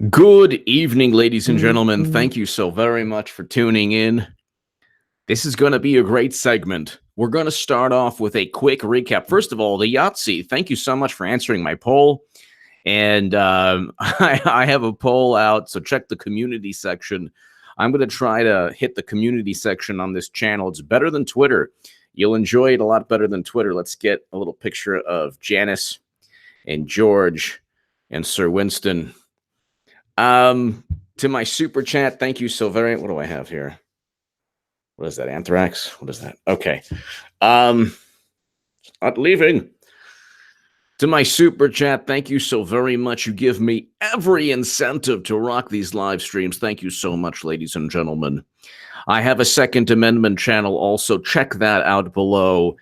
Good evening, ladies and gentlemen. Thank you so very much for tuning in. This is going to be a great segment. We're going to start off with a quick recap. First of all, the Yahtzee, thank you so much for answering my poll. And I have a poll out, so check the community section. I'm going to try to hit the community section on this channel. It's better than Twitter. You'll enjoy it a lot better than Twitter. Let's get a little picture of Janice and George and Sir Winston. To my super chat, thank you so very much. What do I have here? What is that? Anthrax? What is that? Okay. Not leaving. To my super chat, thank you so very much. You give me every incentive to rock these live streams. Thank you so much, ladies and gentlemen. I have a Second Amendment channel also. Check that out below.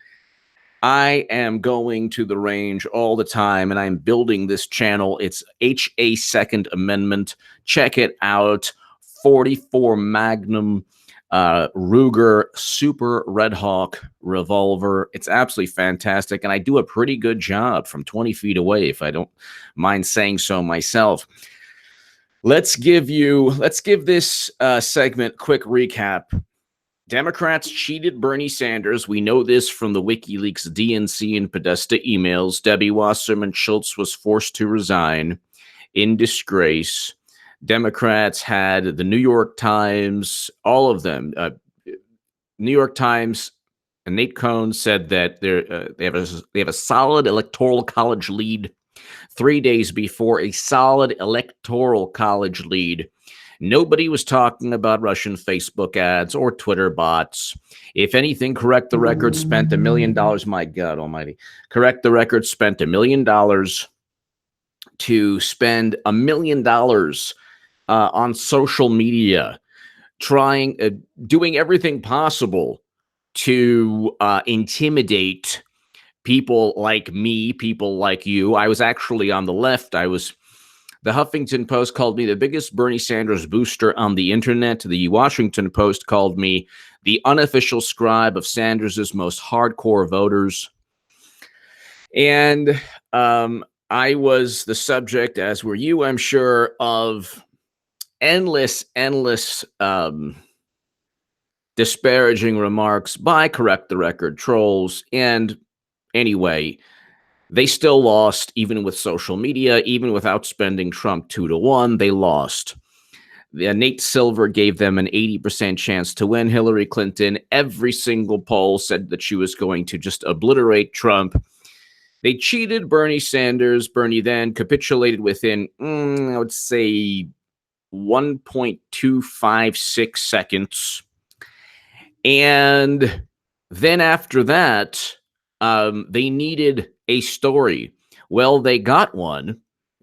I am going to the range all the time, and I'm building this channel. It's HA Second Amendment. Check it out. 44 Magnum Ruger Super Red Hawk revolver. It's absolutely fantastic, and I do a pretty good job from 20 feet away, if I don't mind saying so myself. Let's give this segment quick recap. Democrats cheated Bernie Sanders. We know this from the WikiLeaks DNC and Podesta emails. Debbie Wasserman Schultz was forced to resign in disgrace. Democrats had the New York Times, all of them. New York Times and Nate Cohn said that they have a solid electoral college lead 3 days before a solid electoral college lead. Nobody was talking about Russian Facebook ads or Twitter bots. If anything, Correct the Record spent $1 million. My God almighty. Correct the Record spent $1 million to spend $1 million on social media, doing everything possible to intimidate people like me, people like you. I was actually on the left. The Huffington Post called me the biggest Bernie Sanders booster on the internet. The Washington Post called me the unofficial scribe of Sanders's most hardcore voters. And I was the subject, as were you, I'm sure, of endless disparaging remarks by Correct the Record trolls. And anyway, they still lost, even with social media, even without spending Trump 2-1. They lost. Nate Silver gave them an 80% chance to win Hillary Clinton. Every single poll said that she was going to just obliterate Trump. They cheated Bernie Sanders. Bernie then capitulated within, I would say, 1.256 seconds. And then after that, they needed a story. Well, they got one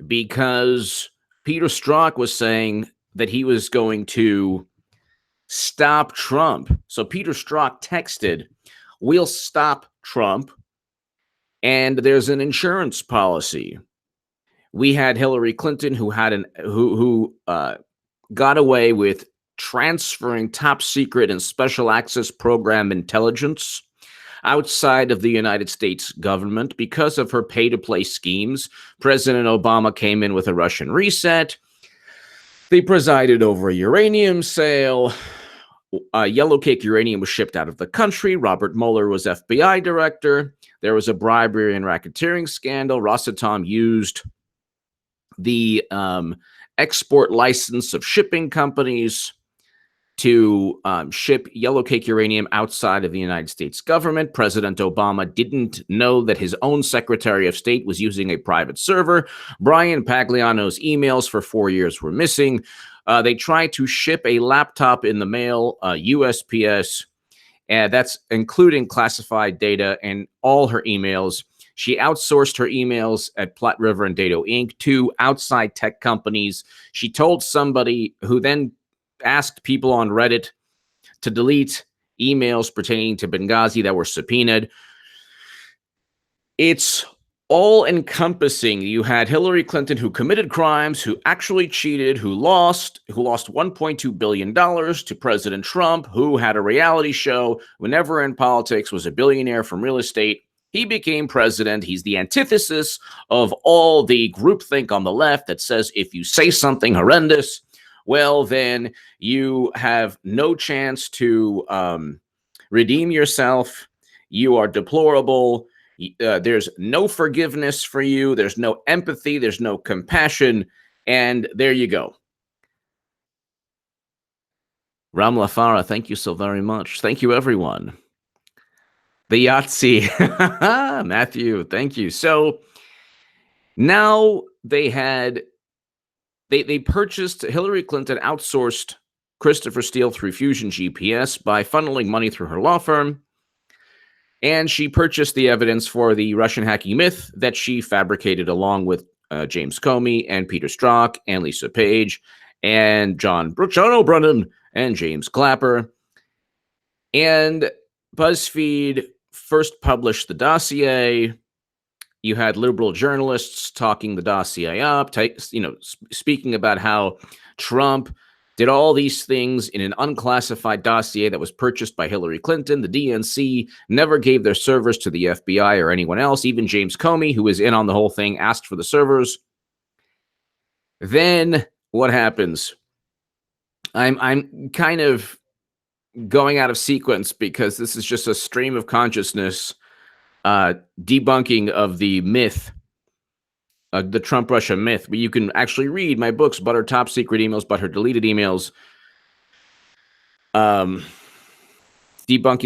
because Peter Strzok was saying that he was going to stop Trump. So Peter Strzok texted, "We'll stop Trump, and there's an insurance policy." We had Hillary Clinton, who got away with transferring top secret and special access program intelligence outside of the United States government because of her pay-to-play schemes. President Obama came in with a Russian reset. They presided over a uranium sale. Yellowcake uranium was shipped out of the country. Robert Mueller was FBI director. There was a bribery and racketeering scandal. Rosatom used the export license of shipping companies to ship yellowcake uranium outside of the United States government. President Obama didn't know that his own Secretary of State was using a private server. Brian Pagliano's emails for 4 years were missing. They tried to ship a laptop in the mail, USPS, and that's including classified data and all her emails. She outsourced her emails at Platte River and Dado Inc. to outside tech companies. She told somebody who then asked people on Reddit to delete emails pertaining to Benghazi that were subpoenaed. It's all-encompassing. You had Hillary Clinton, who committed crimes, who actually cheated, who lost $1.2 billion to President Trump, who had a reality show, who never in politics, was a billionaire from real estate. He became president. He's the antithesis of all the groupthink on the left that says if you say something horrendous, well, then you have no chance to redeem yourself. You are deplorable. There's no forgiveness for you. There's no empathy. There's no compassion. And there you go. Ram Lafara, thank you so very much. Thank you, everyone. The Yahtzee. Matthew, thank you. So now they purchased, Hillary Clinton outsourced Christopher Steele through Fusion GPS by funneling money through her law firm. And she purchased the evidence for the Russian hacking myth that she fabricated along with James Comey and Peter Strzok and Lisa Page and John O'Brien and James Clapper. And BuzzFeed first published the dossier. You had liberal journalists talking the dossier up, speaking about how Trump did all these things in an unclassified dossier that was purchased by Hillary Clinton. The DNC never gave their servers to the FBI or anyone else. Even James Comey, who was in on the whole thing, asked for the servers. Then what happens? I'm kind of going out of sequence because this is just a stream of consciousness debunking of the myth, the Trump-Russia myth. But you can actually read my books, But Her Top Secret Emails, But Her Deleted Emails, debunking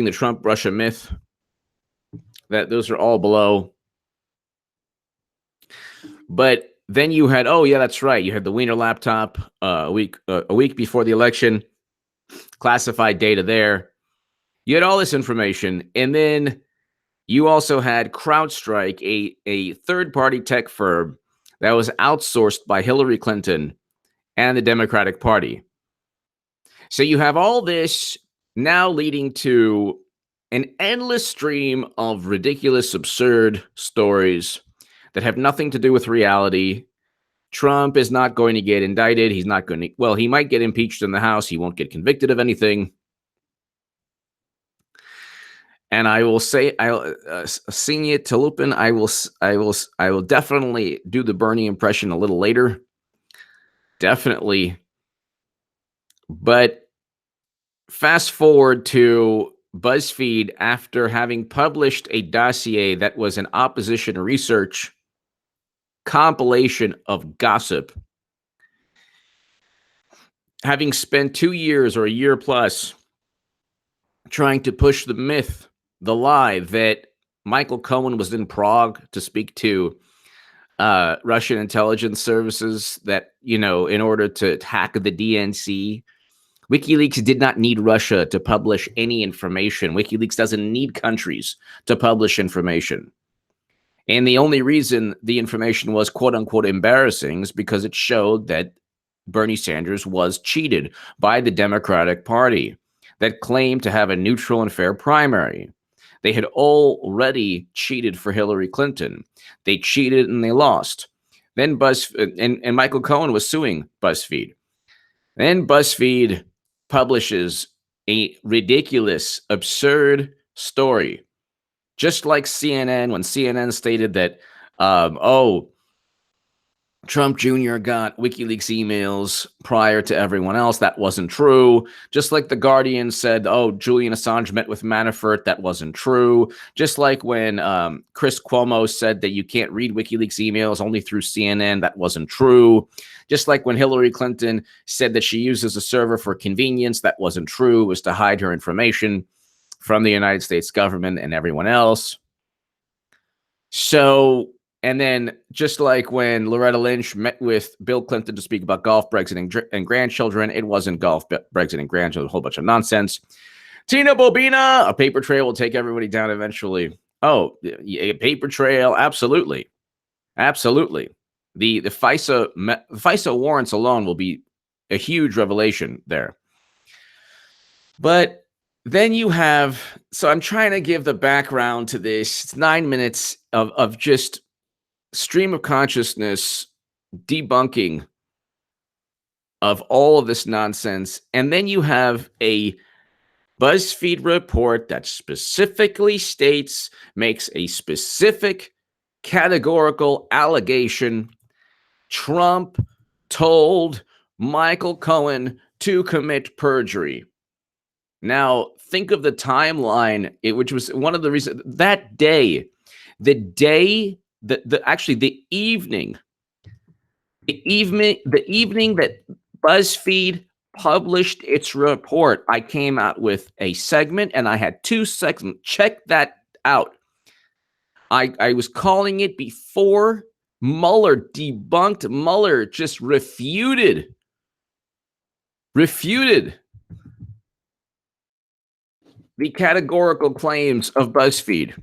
the Trump-Russia myth. Those are all below. But then you had, oh yeah, that's right. You had the Wiener laptop a week before the election, classified data there. You had all this information, and then you also had CrowdStrike, a third-party tech firm that was outsourced by Hillary Clinton and the Democratic Party. So you have all this now leading to an endless stream of ridiculous, absurd stories that have nothing to do with reality. Trump is not going to get indicted. He's not going to, well, he might get impeached in the House. He won't get convicted of anything. And I will say, Senior Tulupin, I will definitely do the Bernie impression a little later. Definitely. But fast forward to BuzzFeed after having published a dossier that was an opposition research compilation of gossip. Having spent 2 years or a year plus trying to push the myth, the lie that Michael Cohen was in Prague to speak to Russian intelligence services that, in order to hack the DNC. WikiLeaks did not need Russia to publish any information. WikiLeaks doesn't need countries to publish information. And the only reason the information was quote unquote embarrassing is because it showed that Bernie Sanders was cheated by the Democratic Party that claimed to have a neutral and fair primary. They had already cheated for Hillary Clinton. They cheated and they lost. Then BuzzFeed, and Michael Cohen was suing BuzzFeed. Then BuzzFeed publishes a ridiculous, absurd story. Just like CNN, when CNN stated that, Trump Jr. got WikiLeaks emails prior to everyone else. That wasn't true. Just like The Guardian said, Julian Assange met with Manafort. That wasn't true. Just like when Chris Cuomo said that you can't read WikiLeaks emails only through CNN. That wasn't true. Just like when Hillary Clinton said that she uses a server for convenience. That wasn't true. It was to hide her information from the United States government and everyone else. So... And then just like when Loretta Lynch met with Bill Clinton to speak about golf, Brexit, and grandchildren, it wasn't golf, Brexit, and grandchildren, a whole bunch of nonsense. Tina Bobina, a paper trail will take everybody down eventually. Oh, a paper trail, absolutely. Absolutely. The FISA warrants alone will be a huge revelation there. But then you have, so I'm trying to give the background to this. It's 9 minutes of just stream of consciousness debunking of all of this nonsense. And then you have a BuzzFeed report that specifically states, makes a specific categorical allegation. Trump told Michael Cohen to commit perjury. Now, think of the timeline, which was one of the reasons that day, actually the evening that BuzzFeed published its report, I came out with a segment, and I had 2 segments. Check that out. I was calling it before Mueller debunked. Mueller just refuted the categorical claims of BuzzFeed.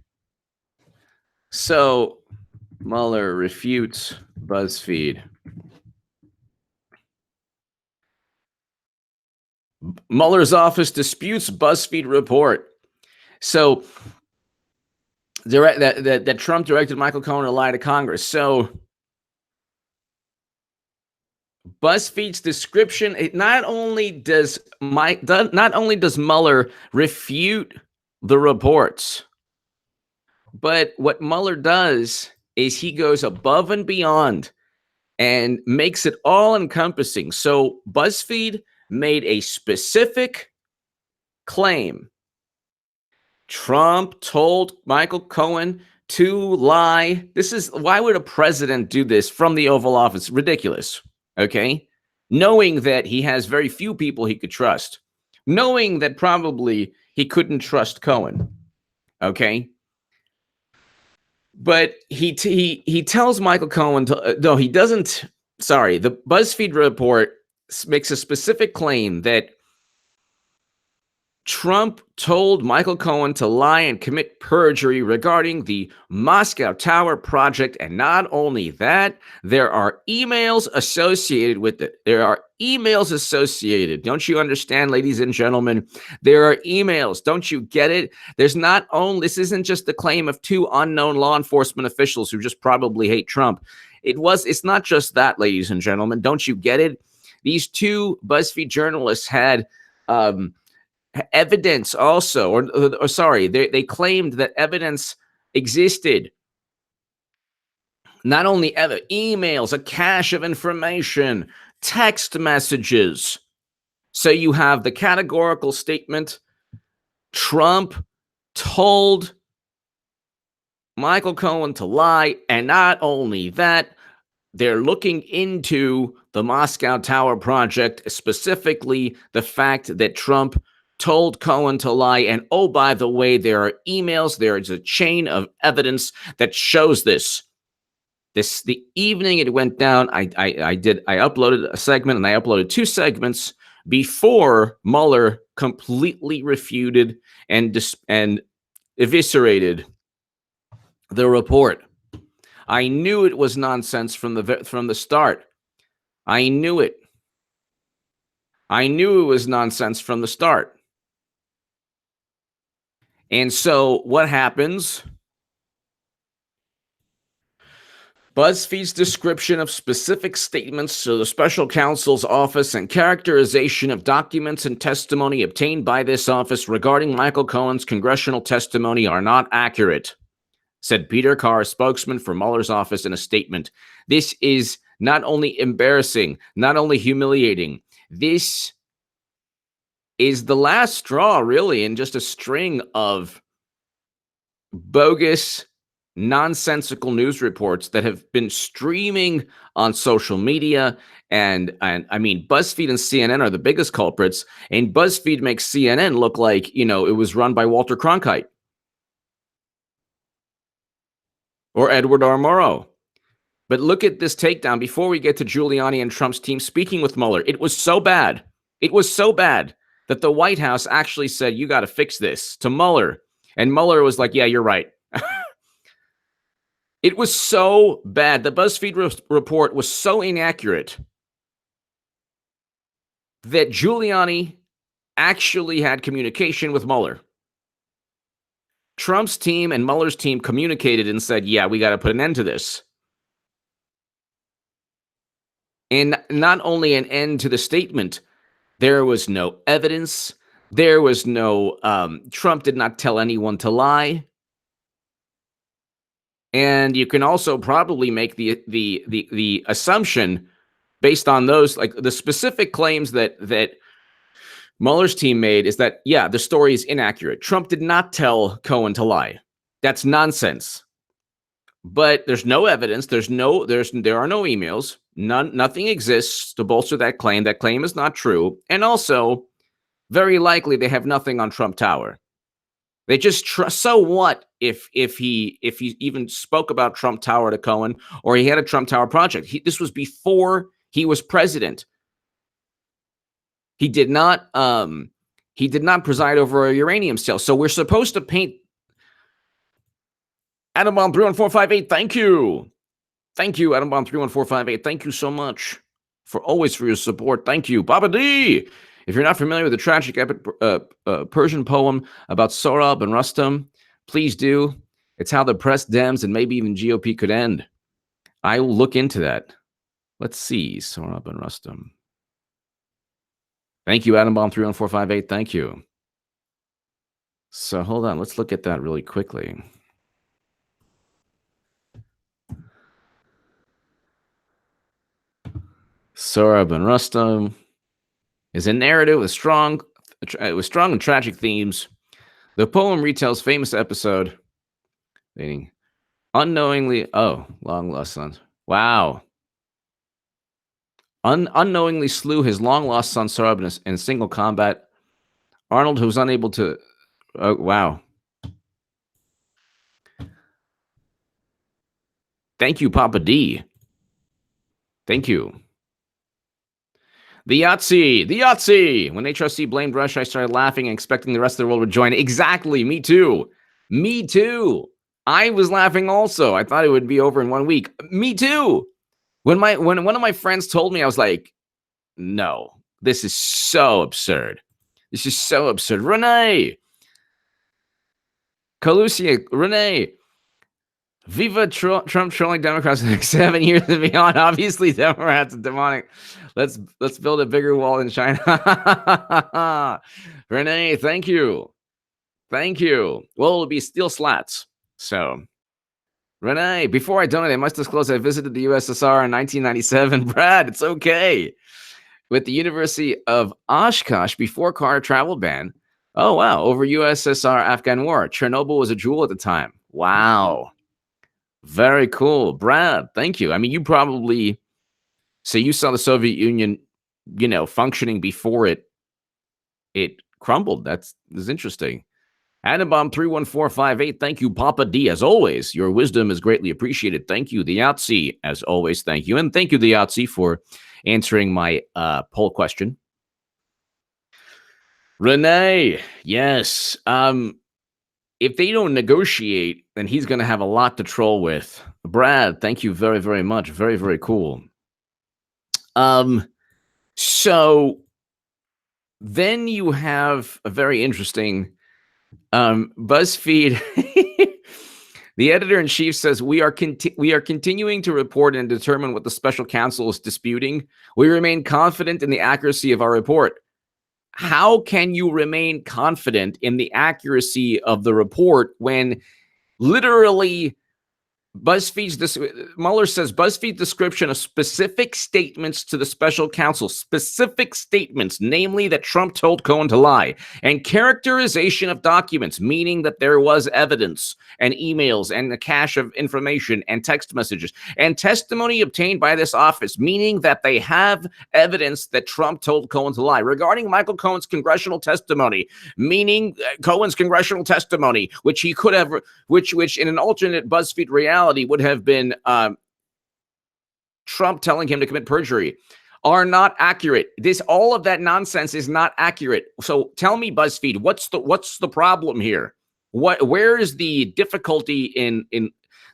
So Mueller refutes BuzzFeed. Mueller's office disputes BuzzFeed report. So that Trump directed Michael Cohen to lie to Congress. So BuzzFeed's description, not only does Mueller refute the reports, but what Mueller does is he goes above and beyond and makes it all encompassing. So BuzzFeed made a specific claim. Trump told Michael Cohen to lie. Why would a president do this from the Oval Office? Ridiculous. Okay. Knowing that he has very few people he could trust, knowing that probably he couldn't trust Cohen. Okay. But he tells Michael Cohen no, he doesn't. Sorry. The BuzzFeed report makes a specific claim that Trump told Michael Cohen to lie and commit perjury regarding the Moscow Tower project. And not only that, there are emails associated with it. There are emails associated. Don't you understand, ladies and gentlemen? There are emails. Don't you get it? This isn't just the claim of 2 unknown law enforcement officials who just probably hate Trump. It's not just that, ladies and gentlemen. Don't you get it? These 2 BuzzFeed journalists had evidence also, or sorry, they claimed that evidence existed. Not only emails, a cache of information, text messages. So you have the categorical statement, Trump told Michael Cohen to lie, and not only that, they're looking into the Moscow Tower project, specifically the fact that Trump told Cohen to lie. And oh, by the way, there are emails. There is a chain of evidence that shows this. The evening it went down, I uploaded a segment, and I uploaded 2 segments before Mueller completely refuted and eviscerated the report. I knew it was nonsense from the start. I knew it. I knew it was nonsense from the start. And so what happens? BuzzFeed's description of specific statements to the special counsel's office and characterization of documents and testimony obtained by this office regarding Michael Cohen's congressional testimony are not accurate, said Peter Carr, spokesman for Mueller's office, in a statement. This is not only embarrassing, not only humiliating. This is the last straw, really, in just a string of bogus, nonsensical news reports that have been streaming on social media. And I mean, BuzzFeed and CNN are the biggest culprits. And BuzzFeed makes CNN look like, it was run by Walter Cronkite or Edward R. Murrow. But look at this takedown before we get to Giuliani and Trump's team speaking with Mueller. It was so bad. It was so bad that the White House actually said, you got to fix this, to Mueller. And Mueller was like, yeah, you're right. It was so bad. The BuzzFeed report was so inaccurate that Giuliani actually had communication with Mueller. Trump's team and Mueller's team communicated and said, yeah, we got to put an end to this. And not only an end to the statement, there was no evidence. There was no Trump did not tell anyone to lie. And you can also probably make the assumption based on those, like the specific claims that Mueller's team made, is that, yeah, the story is inaccurate. Trump did not tell Cohen to lie. That's nonsense. But there's no evidence. There are no emails. Nothing exists to bolster that claim. That claim is not true. And also, very likely, they have nothing on Trump Tower. They just trust. So what if he even spoke about Trump Tower to Cohen, or he had a Trump Tower project? This was before he was president. He did not preside over a uranium sale. So we're supposed to paint Atom Bomb 31458. Thank you. Thank you, Atom Bomb 31458. Thank you so much for your support. Thank you. Baba D. If you're not familiar with the tragic epic Persian poem about Sohrab and Rustam, please do. It's how the press, Dems, and maybe even GOP could end. I will look into that. Let's see. Sohrab and Rustam. Thank you, Atom Bomb 31458. Thank you. So hold on. Let's look at that really quickly. Sohrab and Rustam is a narrative with strong and tragic themes. The poem retells famous episode, meaning unknowingly. Oh, long lost son. Wow. Unknowingly slew his long lost son Sohrab in single combat. Arnold, who was unable to. Oh, wow. Thank you, Papa D. Thank you. The Yahtzee. When HRC blamed Russia, I started laughing and expecting the rest of the world would join. Exactly. Me too. I was laughing also. I thought it would be over in 1 week. Me too. When one of my friends told me, I was like, no, this is so absurd. Renee. Calusia. Renee. Viva Trump trolling Democrats in the next 7 years and beyond. Obviously, Democrats are demonic. Let's build a bigger wall in China. Renee, thank you. Well, it'll be steel slats. So, Renee, before I donate, I must disclose I visited the USSR in 1997. Brad, it's okay. With the University of Oshkosh before Carter travel ban. Oh, wow. Over USSR Afghan war. Chernobyl was a jewel at the time. Wow. Very cool. Brad, thank you. I mean, you probably, so you saw the Soviet Union, functioning before it crumbled. That's interesting. Atom Bomb 31458. Thank you, Papa D. As always, your wisdom is greatly appreciated. Thank you, the Yahtzee. As always, thank you. And thank you, the Yahtzee, for answering my poll question. Renee, yes. If they don't negotiate, then he's going to have a lot to troll with. Brad, thank you very, very much. Very, very cool. So then you have a very interesting BuzzFeed. The editor-in-chief says, we are continuing to report and determine what the special counsel is disputing. We remain confident in the accuracy of our report. How can you remain confident in the accuracy of the report when literally Mueller says BuzzFeed description of specific statements to the special counsel, specific statements, namely that Trump told Cohen to lie, and characterization of documents, meaning that there was evidence and emails and a cache of information and text messages, and testimony obtained by this office, meaning that they have evidence that Trump told Cohen to lie. Regarding Michael Cohen's congressional testimony, meaning Cohen's congressional testimony, which he could have, which in an alternate BuzzFeed reality would have been Trump telling him to commit perjury, are not accurate. All of that nonsense is not accurate. So tell me, BuzzFeed, what's the problem here? Where is the difficulty in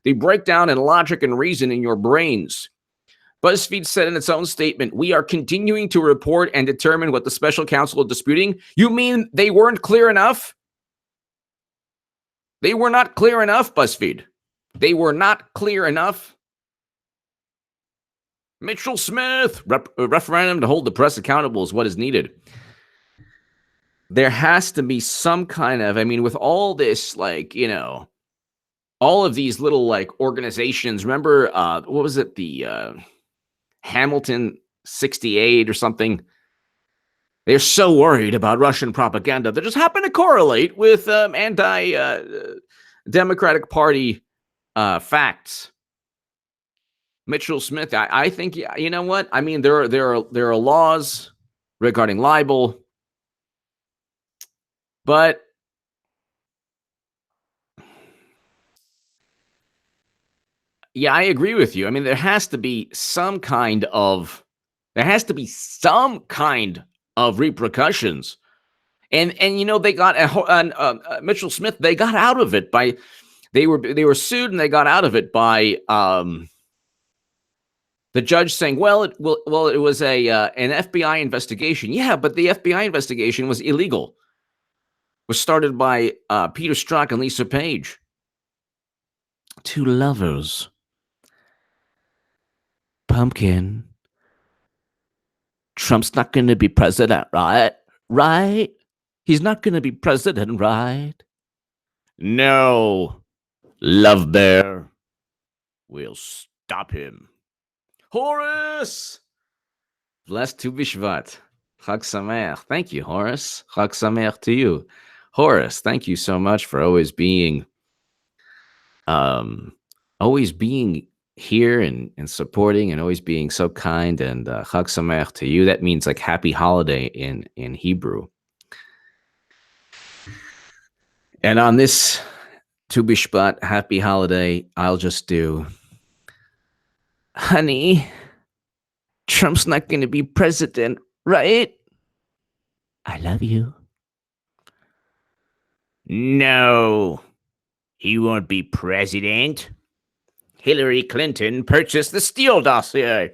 the breakdown in logic and reason in your brains? BuzzFeed said in its own statement, we are continuing to report and determine what the special counsel is disputing. You mean they weren't clear enough? They were not clear enough, BuzzFeed. They were not clear enough. Mitchell Smith, referendum to hold the press accountable is what is needed. there has to be some kind of, I mean, with all this, like, all of these little like organizations. Remember, what was it? The Hamilton 68 or something. They're so worried about Russian propaganda that just happen to correlate with anti-Democratic Party facts. Mitchell Smith, I think, you know what? I mean, there are laws regarding libel, but yeah, I agree with you. I mean, there has to be some kind of repercussions. And they got Mitchell Smith. They got out of it by they were sued and they got out of it by the judge saying, well, it was an FBI investigation. Yeah, but the FBI investigation was illegal. It was started by Peter Strzok and Lisa Page, two lovers. Pumpkin. Trump's not going to be president, right? Right? He's not going to be president, right? No. Love Bear. We'll stop him. Horace! Blessed to Bishvat. Chag Sameach. Thank you, Horace. Chag Sameach to you. Horace, thank you so much for always being here and supporting and always being so kind, and Chag Sameach to you. That means like happy holiday in Hebrew. And on this Tu Bishvat happy holiday, I'll just do, honey, Trump's not going to be president, right? I love you. No, he won't be president. Hillary Clinton purchased the Steele dossier.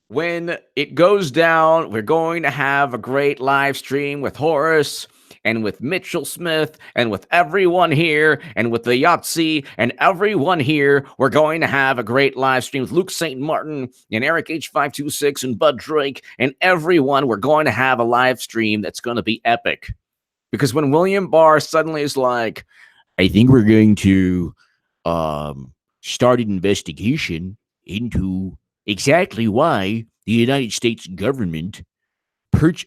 When it goes down, we're going to have a great live stream with Horace and with Mitchell Smith and with everyone here and with the Yahtzee and everyone here. We're going to have a great live stream with Luke St. Martin and Eric H526 and Bud Drake and everyone. We're going to have a live stream that's going to be epic. Because when William Barr suddenly is like, I think we're going to start an investigation into exactly why the United States government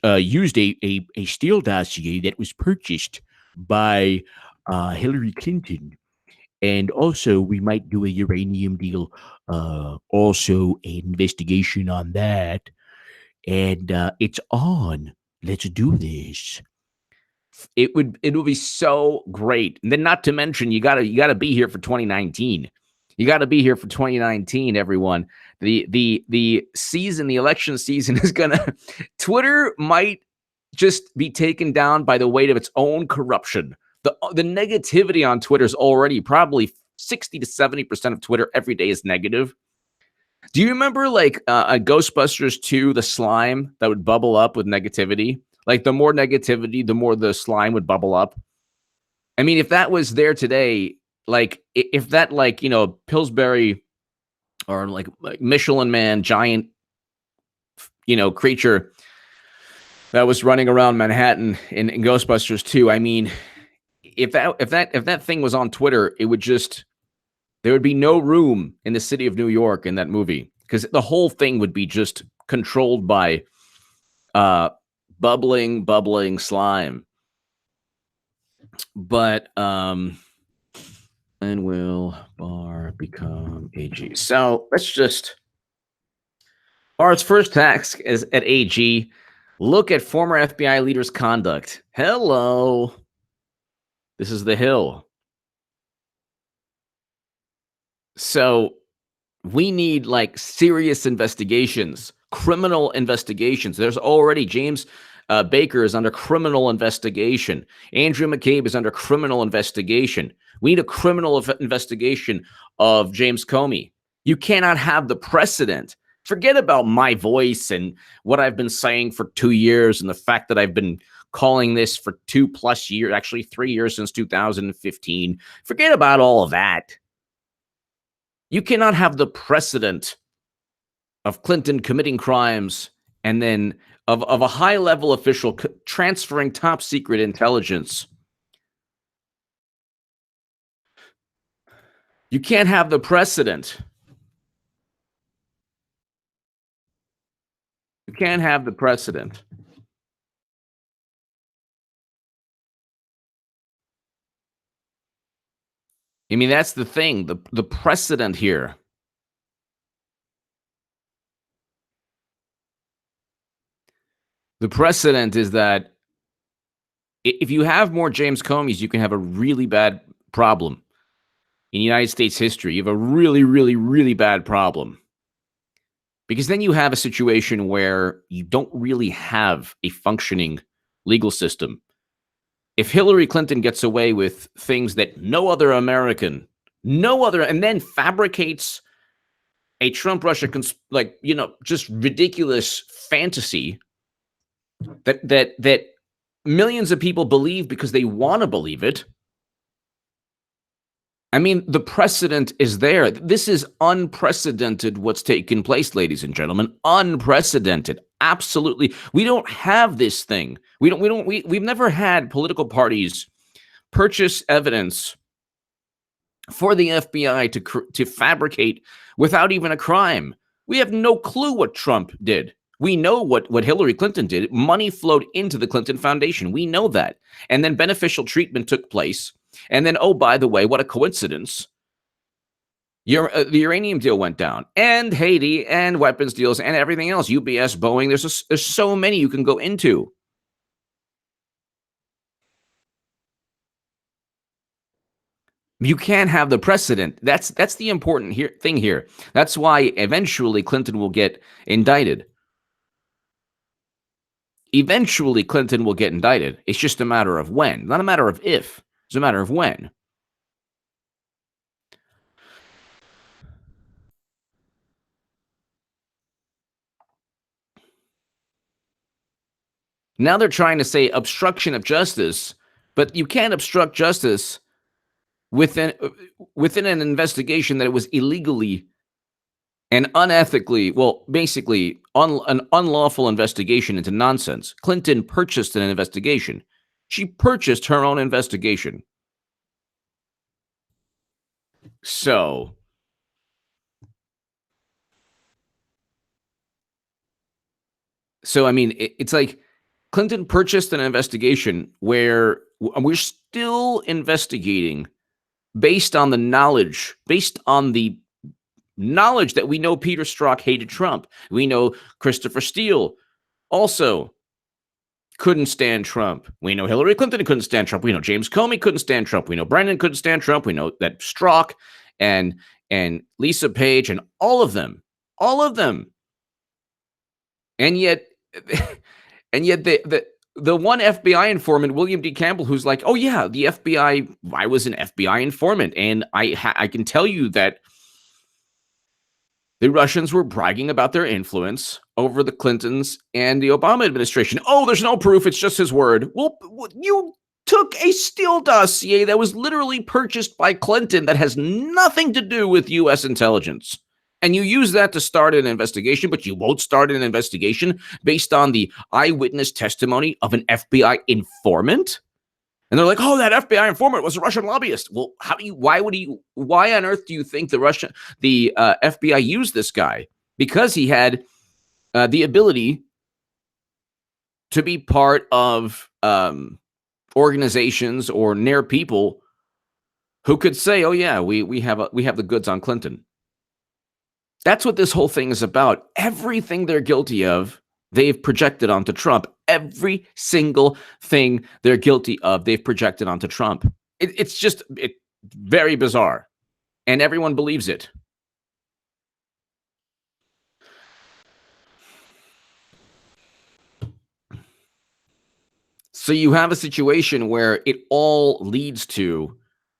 used a Steele dossier that was purchased by Hillary Clinton. And also, we might do a uranium deal, also an investigation on that. And it's on. Let's do this. It would be so great. And then not to mention, you gotta be here for 2019. You got to be here for 2019, everyone. The season, the election season is gonna. Twitter might just be taken down by the weight of its own corruption. The negativity on Twitter is already probably 60 to 70% of Twitter every day is negative. Do you remember like Ghostbusters 2, the slime that would bubble up with negativity? Like the more negativity, the more the slime would bubble up. I mean, if that was there today, like if that, like, Pillsbury or like Michelin Man giant, creature that was running around Manhattan in Ghostbusters 2. I mean, if that thing was on Twitter, there would be no room in the city of New York in that movie, because the whole thing would be just controlled by bubbling slime. But and will Barr become AG? So let's just, Barr's first task is at AG. Look at former FBI leaders' conduct. Hello. This is the Hill. So we need like serious investigations, criminal investigations. There's already James Baker is under criminal investigation. Andrew McCabe is under criminal investigation. We need a criminal investigation of James Comey. You cannot have the precedent. Forget about my voice and what I've been saying for 2 years and the fact that I've been calling this for 2+ years, actually 3 years since 2015. Forget about all of that. You cannot have the precedent of Clinton committing crimes and then of a high-level official transferring top-secret intelligence. You can't have the precedent. You can't have the precedent. I mean, that's the thing, the precedent here. The precedent is that if you have more James Comeys, you can have a really bad problem. In United States history, you have a really, really, really bad problem. Because then you have a situation where you don't really have a functioning legal system. If Hillary Clinton gets away with things that no other American, and then fabricates a Trump-Russia, just ridiculous fantasy that millions of people believe because they want to believe it. I mean, the precedent is there. This is unprecedented what's taken place, ladies and gentlemen. Unprecedented. Absolutely. We don't have this thing. We've never had political parties purchase evidence for the FBI to fabricate without even a crime. We have no clue what Trump did. We know what Hillary Clinton did. Money flowed into the Clinton Foundation. We know that. And then beneficial treatment took place. And then, oh, by the way, what a coincidence. The uranium deal went down, and Haiti, and weapons deals, and everything else. UBS, Boeing, there's so many you can go into. You can't have the precedent. That's the important thing here. That's why eventually Clinton will get indicted. Eventually Clinton will get indicted. It's just a matter of when, not a matter of if. It's a matter of when. Now they're trying to say obstruction of justice, but you can't obstruct justice within an investigation that it was illegally and unethically, well, basically an unlawful investigation into nonsense. Clinton purchased an investigation. She purchased her own investigation. So I mean, it's like Clinton purchased an investigation where we're still investigating based on the knowledge that we know Peter Strzok hated Trump. We know Christopher Steele also couldn't stand Trump. We know Hillary Clinton couldn't stand Trump. We know James Comey couldn't stand Trump. We know Brennan couldn't stand Trump. We know that Strzok and Lisa Page and all of them. And yet the one FBI informant, William D. Campbell, who's like, oh yeah, the FBI, I was an FBI informant, and I can tell you that the Russians were bragging about their influence over the Clintons and the Obama administration. Oh, there's no proof. It's just his word. Well, you took a Steele dossier that was literally purchased by Clinton that has nothing to do with U.S. intelligence. And you use that to start an investigation, but you won't start an investigation based on the eyewitness testimony of an FBI informant? And they're like, oh, that FBI informant was a Russian lobbyist. Well, why on earth do you think the FBI used this guy? Because he had the ability to be part of organizations or near people who could say, oh yeah, we have the goods on Clinton. That's what this whole thing is about. Everything they're guilty of, they've projected onto Trump. Every single thing they're guilty of, they've projected onto Trump. It's just very bizarre. And everyone believes it. So you have a situation where it all leads to,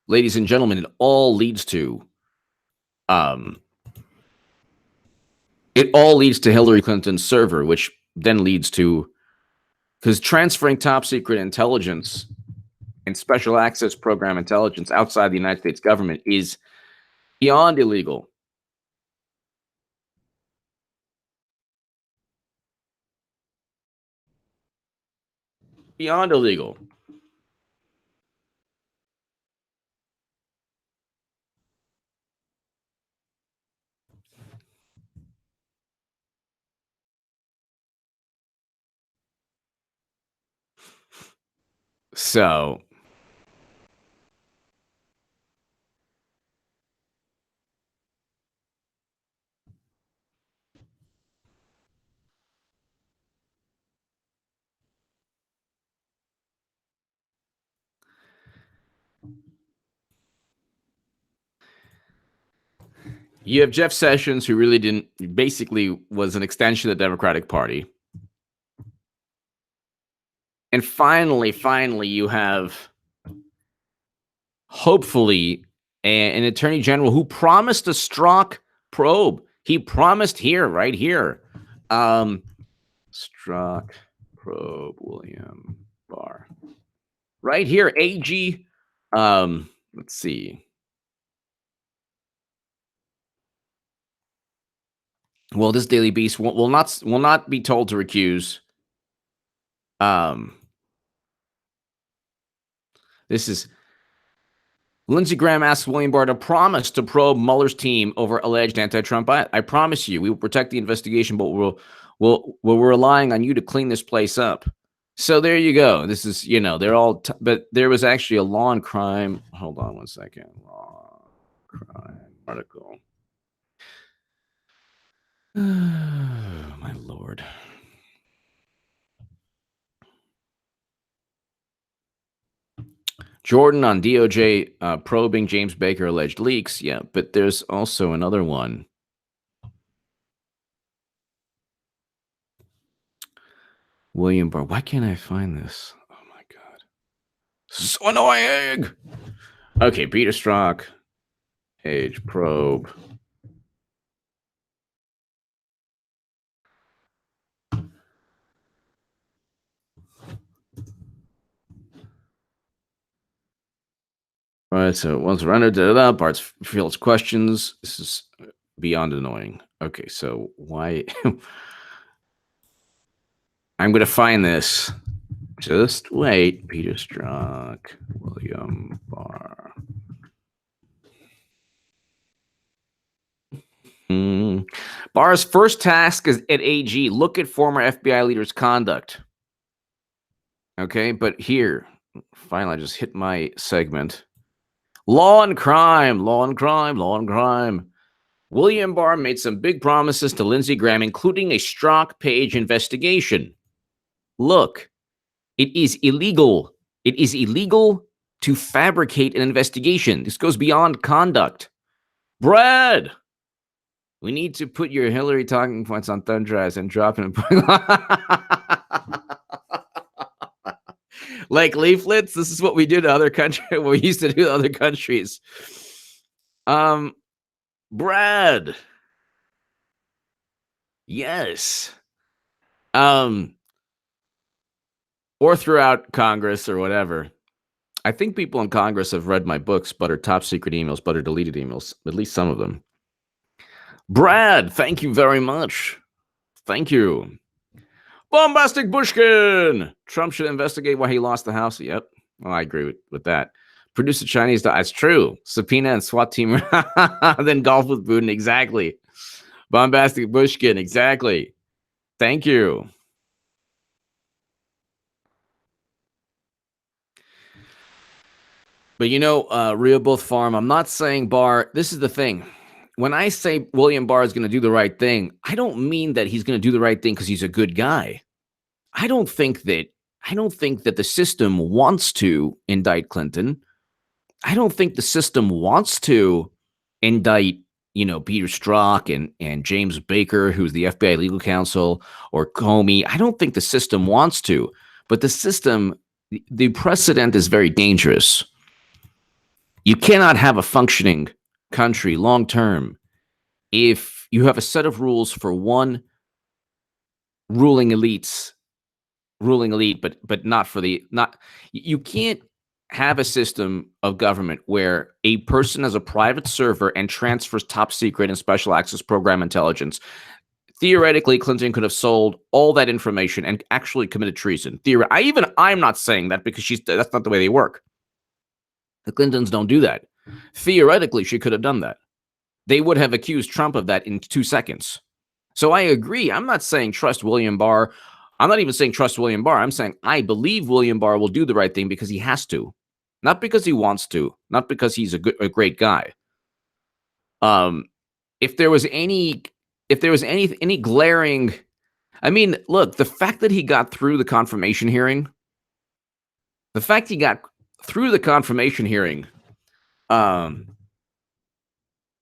ladies and gentlemen, it all leads to Hillary Clinton's server, which then leads to, because transferring top secret intelligence and special access program intelligence outside the United States government is beyond illegal. Beyond illegal. So you have Jeff Sessions, who really basically was an extension of the Democratic Party. And finally, you have, hopefully, an attorney general who promised a Strzok probe. He promised right here. Strzok probe, William Barr. Right here, AG. Let's see. Well, this Daily Beast will not be told to recuse. This is Lindsey Graham asks William Barr to promise to probe Mueller's team over alleged anti-Trump. I promise you, we will protect the investigation, but we're relying on you to clean this place up. So there you go. This is, they're all, but there was actually a law and crime. Hold on one second. Law crime article. My Lord. Jordan on DOJ probing James Baker alleged leaks. Yeah, but there's also another one. William Barr. Why can't I find this? Oh my God. So annoying. Okay, Peter Strzok. Page probe. All right, so once rendered, Bart's fields questions. This is beyond annoying. Okay, so why? I'm going to find this. Just wait. Peter Strzok, William Barr. Barr's first task is at AG. Look at former FBI leaders' conduct. Okay, but here, finally, I just hit my segment. Law and crime, law and crime, law and crime. William Barr made some big promises to Lindsey Graham, including a Strzok page investigation. Look, it is illegal. It is illegal to fabricate an investigation. This goes beyond conduct. Brad, we need to put your Hillary talking points on thumb drives and drop them. Like leaflets. This is what we do to other countries. What we used to do to other countries. Brad. Yes. Or throughout Congress or whatever. I think people in Congress have read my books, but are top secret emails, but are deleted emails. At least some of them. Brad, thank you very much. Thank you. Bombastic Bushkin. Trump should investigate why he lost the House. Yep. Well, I agree with that. Produce a Chinese. That's true. Subpoena and SWAT team. Then golf with Putin. Exactly. Bombastic Bushkin. Exactly. Thank you. But Rehoboth Farm, I'm not saying Barr. This is the thing. When I say William Barr is going to do the right thing, I don't mean that he's going to do the right thing because he's a good guy. I don't think that the system wants to indict Clinton. I don't think the system wants to indict, Peter Strzok and James Baker, who's the FBI legal counsel, or Comey. I don't think the system wants to, but the system, the precedent is very dangerous. You cannot have a functioning country long term if you have a set of rules for one ruling elite, but not for you can't have a system of government where a person has a private server and transfers top secret and special access program intelligence Theoretically, Clinton could have sold all that information and actually committed treason. I'm not saying that because that's not the way they work. The Clintons don't do that. Theoretically, she could have done that. They would have accused Trump of that in 2 seconds. So I agree. I'm not saying trust William Barr. I'm not even saying trust William Barr. I'm saying I believe William Barr will do the right thing because he has to, not because he wants to, not because he's a great guy. If there was any glaring, I mean, look, the fact that he got through the confirmation hearing,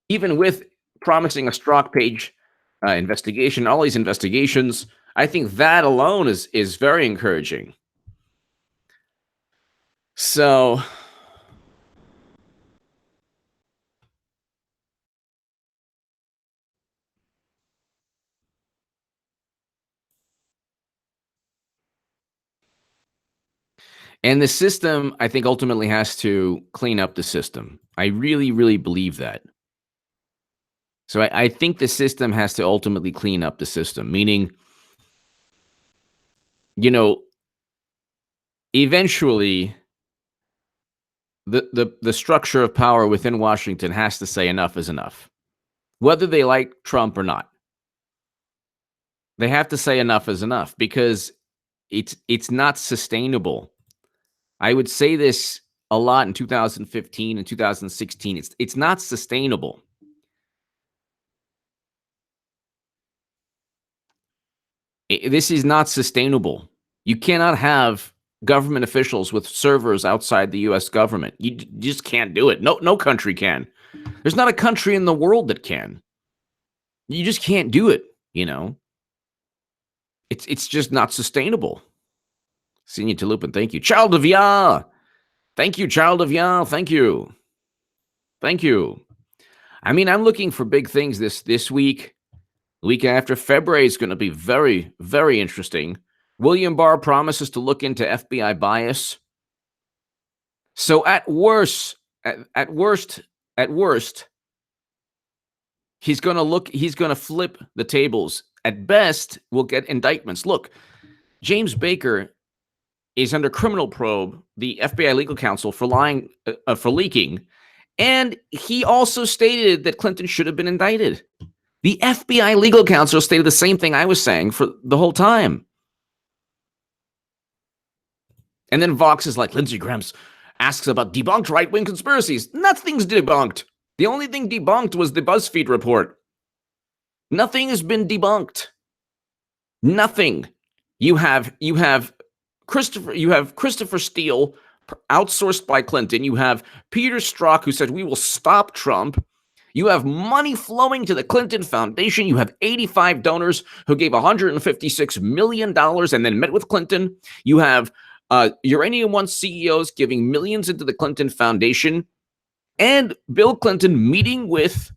even with promising a Strzok page investigation, all these investigations, I think that alone is very encouraging. So, and the system, I think, ultimately has to clean up the system. I really, really believe that. So I think the system has to ultimately clean up the system, meaning, eventually the structure of power within Washington has to say enough is enough, whether they like Trump or not. They have to say enough is enough because it's not sustainable. I would say this a lot in 2015 and 2016. It's not sustainable. This is not sustainable. You cannot have government officials with servers outside the U.S. government. You just can't do it. No country can. There's not a country in the world that can. You just can't do it. It's just not sustainable. Senior Tulupin, thank you. Child of Yah. Thank you, Child of Yah. Thank you. Thank you. I mean, I'm looking for big things this week. The week after, February is going to be very, very interesting. William Barr promises to look into FBI bias. So at worst, he's going to flip the tables. At best, we'll get indictments. Look, James Baker is under criminal probe, the FBI legal counsel, for leaking. And he also stated that Clinton should have been indicted. The FBI legal counsel stated the same thing I was saying for the whole time. And then Vox is like, Lindsey Graham asks about debunked right-wing conspiracies. Nothing's debunked. The only thing debunked was the Buzzfeed report. Nothing has been debunked. Nothing. You have Christopher Steele, outsourced by Clinton. You have Peter Strzok, who said we will stop Trump. You have money flowing to the Clinton Foundation. You have 85 donors who gave $156 million and then met with Clinton. You have Uranium One CEOs giving millions into the Clinton Foundation, and Bill Clinton meeting with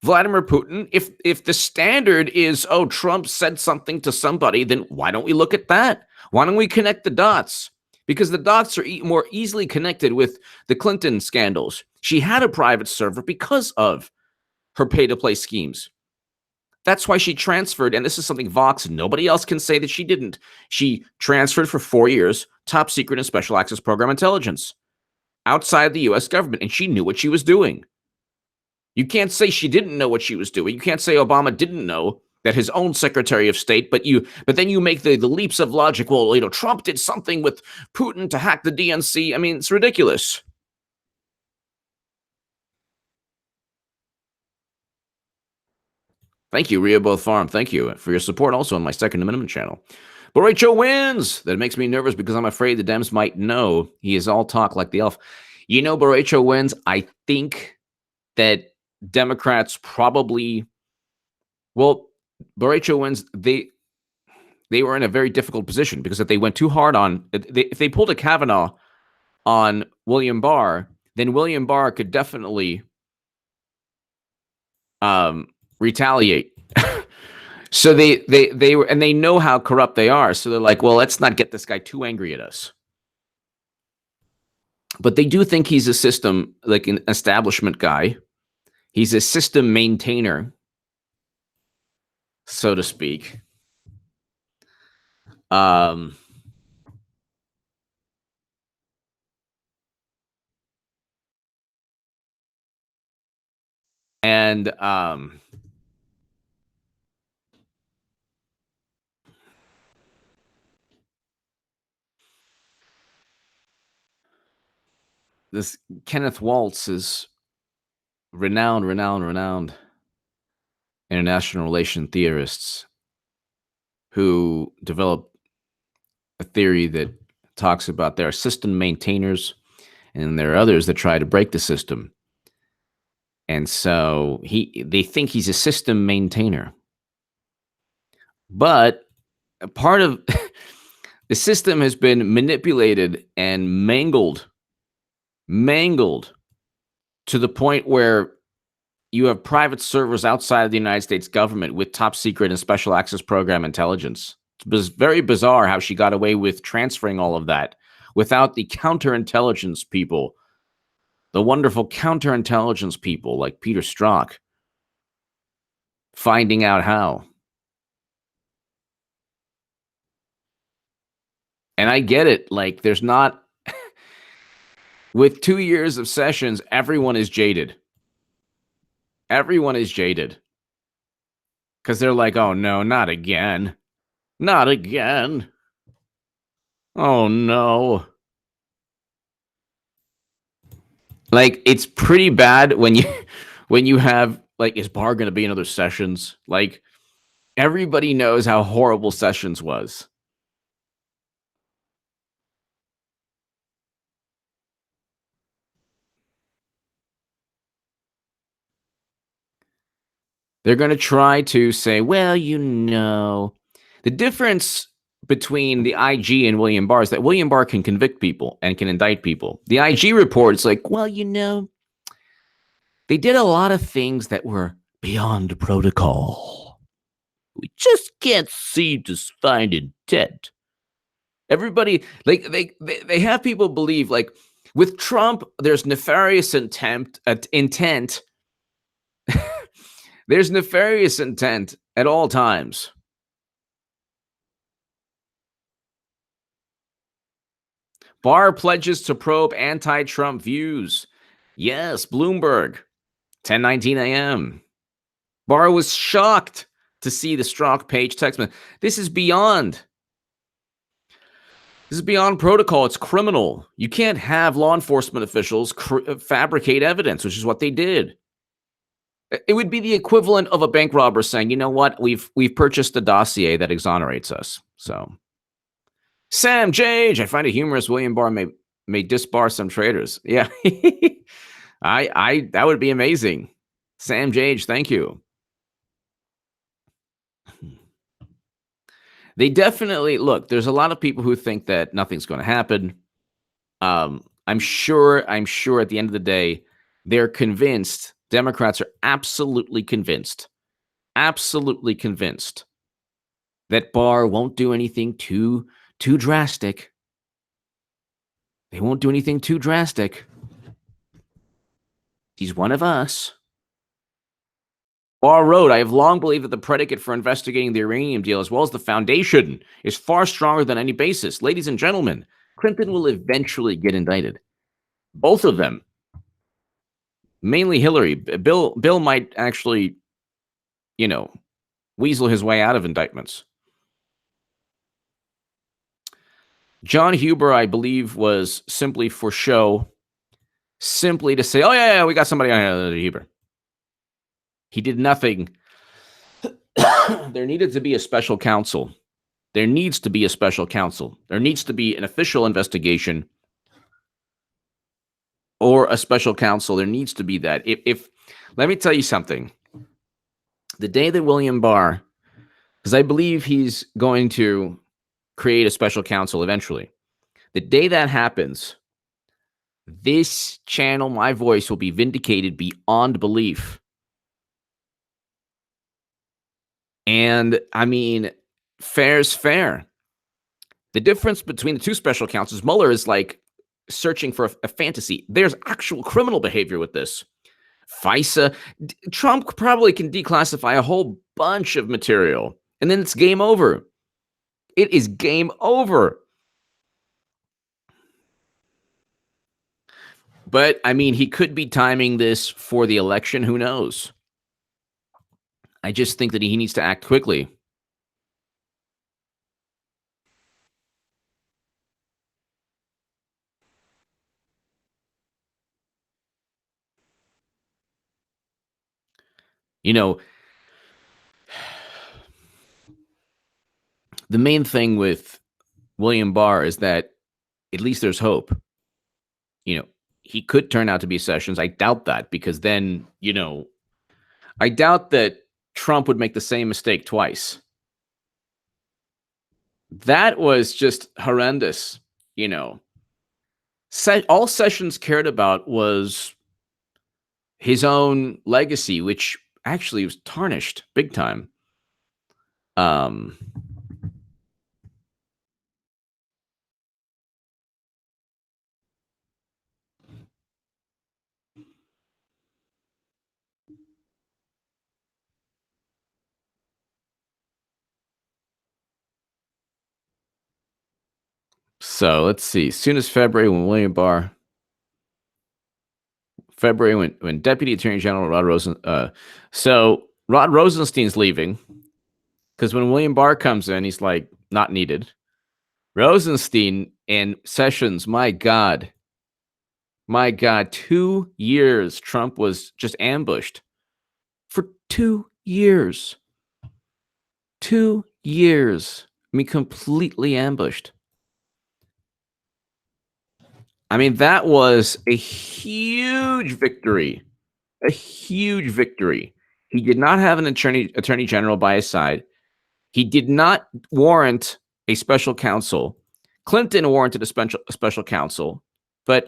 Vladimir Putin. If the standard is, Trump said something to somebody, then why don't we look at that? Why don't we connect the dots? Because the dots are more easily connected with the Clinton scandals. She had a private server because of her pay-to-play schemes. That's why she transferred, and this is something Vox, nobody else can say that she didn't. She transferred for 4 years, top secret and special access program intelligence outside the U.S. government, and she knew what she was doing. You can't say she didn't know what she was doing. You can't say Obama didn't know that his own Secretary of State, but then you make the leaps of logic. Well, Trump did something with Putin to hack the DNC. I mean, it's ridiculous. Thank you, Rehoboth Farm. Thank you for your support also on my Second Amendment channel. Borracho wins. That makes me nervous because I'm afraid the Dems might know he is all talk like the elf. Borracho wins. I think that Democrats probably, Borracho wins. They were in a very difficult position because if they went too hard if they pulled a Kavanaugh on William Barr, then William Barr could definitely retaliate. So they were, and they know how corrupt they are. So they're like, well, let's not get this guy too angry at us. But they do think he's a system, like an establishment guy. He's a system maintainer. so to speak. Um, and this Kenneth Waltz is renowned international relation theorists who developed a theory that talks about there are system maintainers and there are others that try to break the system. And so they think he's a system maintainer. But a part of the system has been manipulated and mangled to the point where you have private servers outside of the United States government with top secret and special access program intelligence. It's very bizarre how she got away with transferring all of that without the counterintelligence people, the wonderful counterintelligence people like Peter Strzok finding out how. And I get it. Like, there's not, with 2 years of sessions, everyone is jaded. Everyone is jaded. Because they're like, oh no, not again. Not again. Oh no. Like, it's pretty bad when you have, like, is Barr going to be in other sessions? Like, everybody knows how horrible Sessions was. They're going to try to say, well, the difference between the IG and William Barr is that William Barr can convict people and can indict people. The IG report is like, well, they did a lot of things that were beyond protocol. We just can't seem to find intent. Everybody, like, they have people believe, like, with Trump, there's nefarious intent. There's nefarious intent at all times. Barr pledges to probe anti-Trump views. Yes, Bloomberg, 10:19 a.m. Barr was shocked to see the Strzok page text message. This is beyond protocol. It's criminal. You can't have law enforcement officials fabricate evidence, which is what they did. It would be the equivalent of a bank robber saying, you know what, we've purchased a dossier that exonerates us. So, Sam Jage, I find it humorous William Barr may disbar some traders. Yeah, I that would be amazing. Sam Jage, thank you. They definitely, look, there's a lot of people who think that nothing's going to happen. I'm sure at the end of the day, they're convinced. Democrats are absolutely convinced that Barr won't do anything too drastic. They won't do anything too drastic. He's one of us. Barr wrote, I have long believed that the predicate for investigating the uranium deal, as well as the foundation, is far stronger than any basis. Ladies and gentlemen, Clinton will eventually get indicted. Both of them. Mainly Hillary. Bill might actually, weasel his way out of indictments. John Huber, I believe, was simply for show, simply to say, oh, yeah, we got somebody on Huber. He did nothing. There needed to be a special counsel. There needs to be a special counsel. There needs to be an official investigation or a special counsel. There needs to be that. If let me tell you something. The day that William Barr, because I believe he's going to create a special counsel eventually, the day that happens, this channel, my voice, will be vindicated beyond belief. And I mean, fair's fair. The difference between the two special counsels, Mueller is like searching for a fantasy. There's actual criminal behavior with this. FISA. Trump probably can declassify a whole bunch of material, and then it's game over. It is game over. But, I mean, he could be timing this for the election. Who knows? I just think that he needs to act quickly. You know, the main thing with William Barr is that at least there's hope. He could turn out to be Sessions. I doubt that, because then, I doubt that Trump would make the same mistake twice. That was just horrendous. All Sessions cared about was his own legacy, which actually was tarnished big time. So let's see. Soon as February, when Deputy Attorney General Rod Rosenstein's leaving, because when William Barr comes in, he's like, not needed. Rosenstein and Sessions, my God, 2 years Trump was just ambushed. For 2 years. 2 years. I mean, completely ambushed. I mean, that was a huge victory. A huge victory. He did not have an attorney general by his side. He did not warrant a special counsel. Clinton warranted a special counsel, but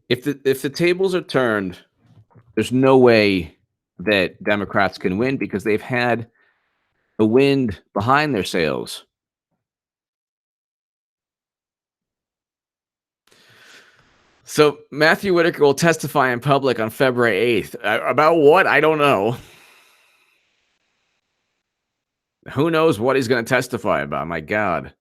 if the tables are turned, there's no way that Democrats can win, because they've had the wind behind their sails. So Matthew Whitaker will testify in public on February 8th. About what? I don't know. Who knows what he's going to testify about? My God.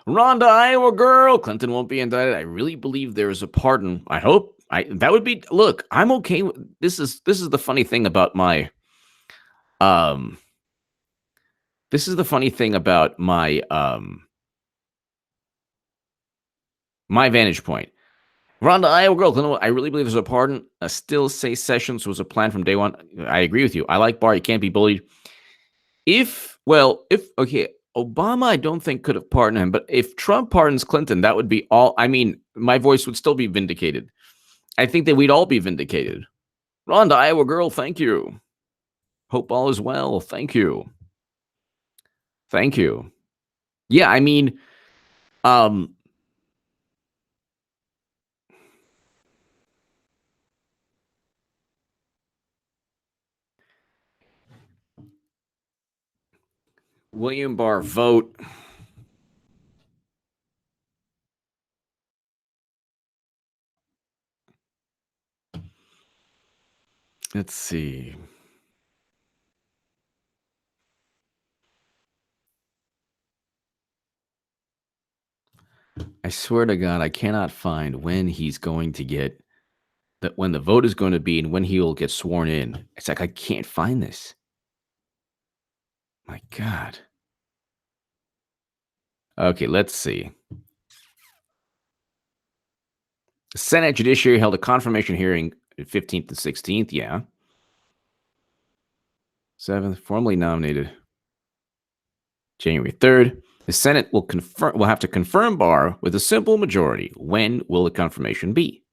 Rhonda, Iowa girl. Clinton won't be indicted. I really believe there is a pardon. I hope. That would be. Look, I'm okay with this. This is the funny thing about my. This is the funny thing about my my vantage point. Rhonda, Iowa girl. Clinton, I really believe there's a pardon. I still say Sessions was a plan from day one. I agree with you. I like Barr. You can't be bullied. Obama, I don't think could have pardoned him, but if Trump pardons Clinton, that would be all. I mean, my voice would still be vindicated. I think that we'd all be vindicated. Rhonda, Iowa girl, thank you. Hope all is well. Thank you. Thank you. Yeah, I mean, William Barr vote. Let's see. I swear to God, I cannot find when he's going to get that, when the vote is going to be, and when he will get sworn in. It's like I can't find this. My God. Okay, let's see. The Senate Judiciary held a confirmation hearing 15th and 16th. Yeah. 7th, formally nominated January 3rd. The Senate will have to confirm Barr with a simple majority. When will the confirmation be?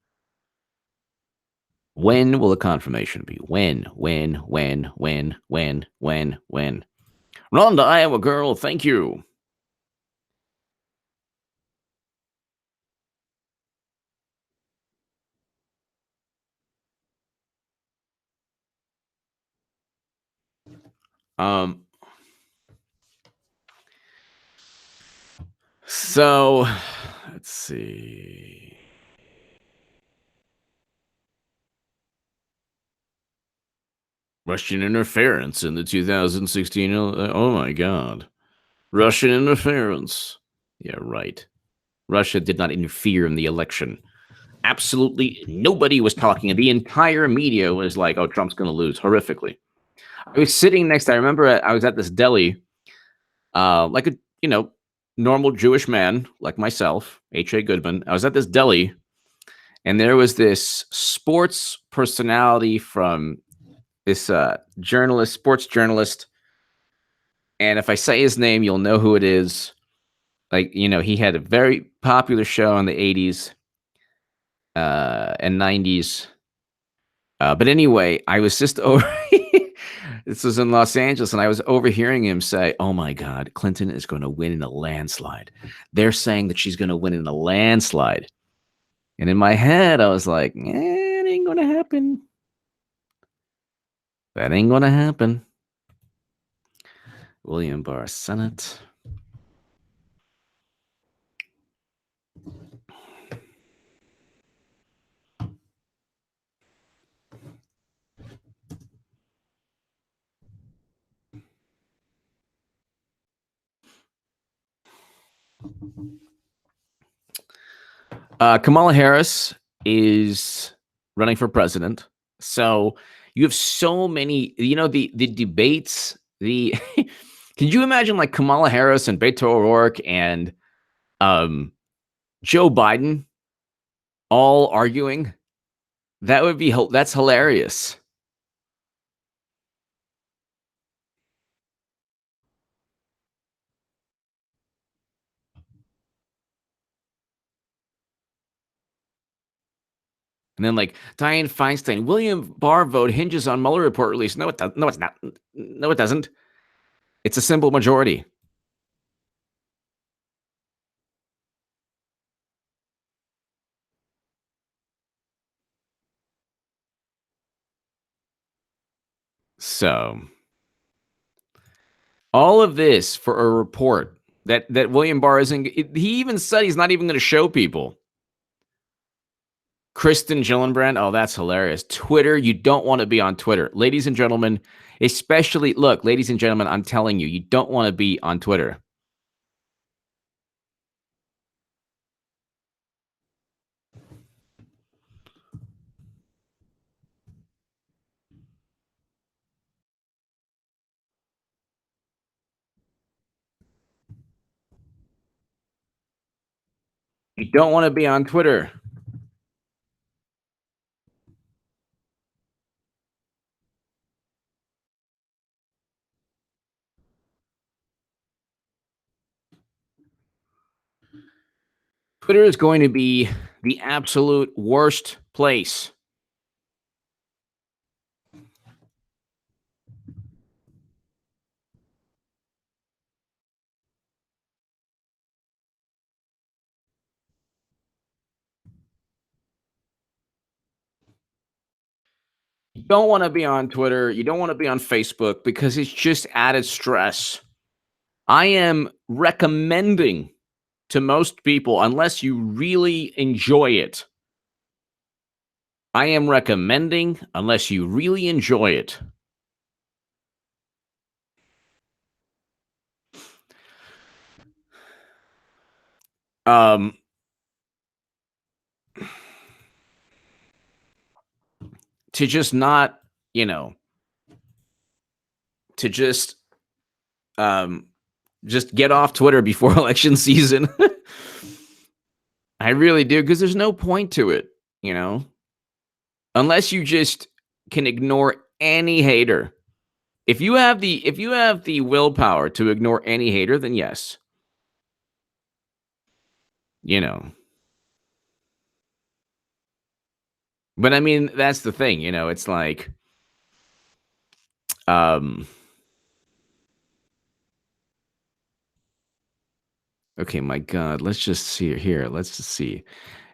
When will the confirmation be? When? Rhonda, Iowa girl, thank you. So let's see. Russian interference in the 2016. Oh my God. Russian interference. Yeah, right. Russia did not interfere in the election. Absolutely nobody was talking. The entire media was like, oh, Trump's going to lose horrifically. I was sitting next, I remember I was at this deli, like a, normal Jewish man like myself, H.A. Goodman. I was at this deli, and there was this sports personality from this sports journalist. And if I say his name, you'll know who it is. Like, he had a very popular show in the 80s and 90s. But anyway, I was just over. This was in Los Angeles, and I was overhearing him say, oh my God, Clinton is going to win in a landslide. They're saying that she's going to win in a landslide. And in my head, I was like, it ain't going to happen. That ain't going to happen. William Barr, Senate. Kamala Harris is running for president. So you have so many, the debates, can you imagine like Kamala Harris and Beto O'Rourke and Joe Biden all arguing? That's hilarious. And then like Dianne Feinstein, William Barr vote hinges on Mueller report release. No, it doesn't. No, it's not. No, it doesn't. It's a simple majority. So all of this for a report that William Barr isn't. He even said he's not even going to show people. Kristen Gillibrand. Oh, that's hilarious. Twitter. You don't want to be on Twitter, ladies and gentlemen. Especially, look, ladies and gentlemen, I'm telling you, you don't want to be on Twitter. You don't want to be on Twitter. Twitter is going to be the absolute worst place. You don't want to be on Twitter. You don't want to be on Facebook because it's just added stress. I am recommending to most people, unless you really enjoy it, I am recommending, unless you really enjoy it, to just not, to just get off Twitter before election season. I really do, because there's no point to it, unless you just can ignore any hater. If you have the willpower to ignore any hater, then yes. But I mean, that's the thing, it's like, um, okay, my God, let's just see here. Let's just see.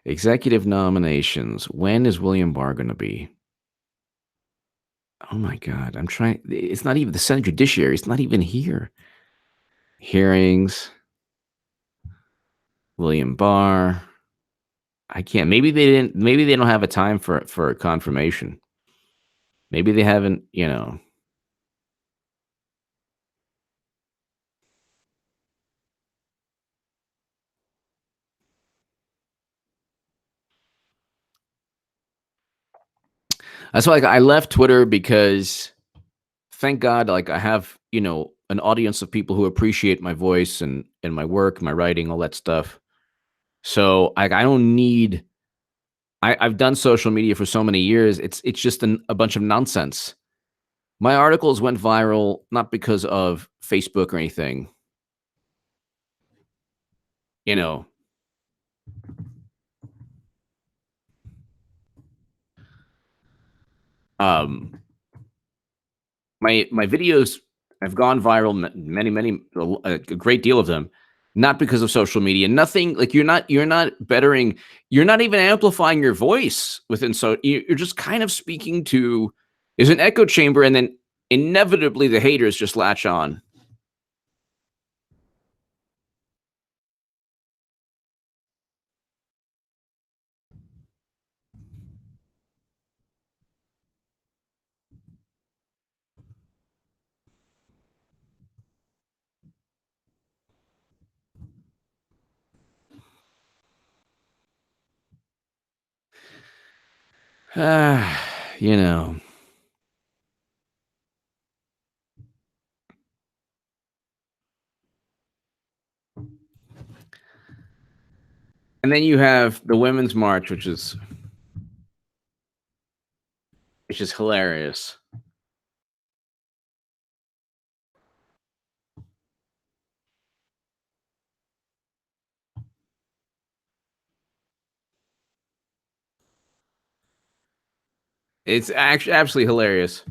Executive nominations. When is William Barr going to be? Oh my God, I'm trying. It's not even the Senate Judiciary. It's not even here. Hearings. William Barr. I can't. Maybe they didn't. Maybe they don't have a time for confirmation. Maybe they haven't. That's why, like, I left Twitter because, thank God, like, I have an audience of people who appreciate my voice and my work, my writing, all that stuff. So I don't need. I've done social media for so many years. It's just a bunch of nonsense. My articles went viral not because of Facebook or anything. You know, um, my videos have gone viral, many, a great deal of them, not because of social media. Nothing like you're not bettering, you're not even amplifying your voice within. So you're just kind of speaking to, there's an echo chamber, and then inevitably the haters just latch on. you know. And then you have the Women's March, which is hilarious. It's actually absolutely hilarious.